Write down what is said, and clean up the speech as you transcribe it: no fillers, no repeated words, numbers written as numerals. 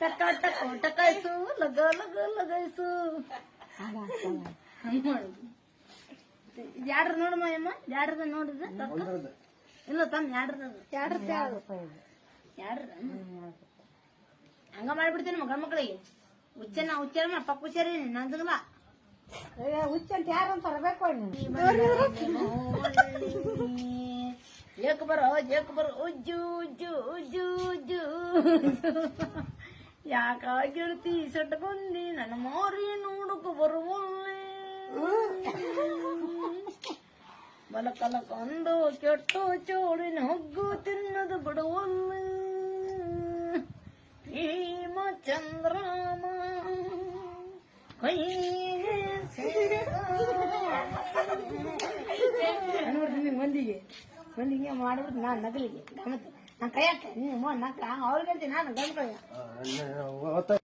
ಟಕ ಟಕ ಟಕಾಯ್ಸು ಲಗ ಲಗ ಲಗಾಯ್ಸು ಹಂಗ ಮಾಡುದು. ಯಾಡ್ರ ನೋಡಮ್ಮ ಅಮ್ಮ, ಯಾಡ್ರದ ನೋಡಿದ ಇಲ್ಲ ತಮ್ಮ ಯಾಡ್ರ ಹಂಗ ಮಾಡ್ಬಿಡ್ತೇನೆ ಮಗಳ ಮಕ್ಕಳಿಗೆ. ಹುಚ್ಚ ಪಕ್ಕ ಹುಷಾರಿ ನಂದಲ್ಲ ಹುಚ್ಚ ಅಂತ ಯಾರು ತರಬೇಕು. ಏಕ್ ಬರೋ ಉಜ್ಜು ಉಜ್ಜು ಉಜ್ಜು ಉಜ್ಜು ಯಾಕಾಗಿರ್ತಿ ಸಟ್ಕೊಂಡಿ ನನ್ನ ಮಾರಿ ನೋಡಕ ಬರುವಲ್ಲೇ ಬಲಕಲಕೊಂದು ಕೆಟ್ಟು ಚೋಡಿನ ಹೊಗ್ಗು ತಿನ್ನದು ಬಿಡುವಲ್ಲೇ ಭೀಮ ಚಂದ್ರಾಮ ನೋಡ್ತೀನಿ ಮಂದಿಗೆ ಮಾಡ್ಬಿಟ್ಟು ನಾನು ನಗಲಿಗೆ ಗಮತ ನಾ ಕೈಯಾಕ ಅವ್ರಿಗಂತ ನಾನು ಗಮಕ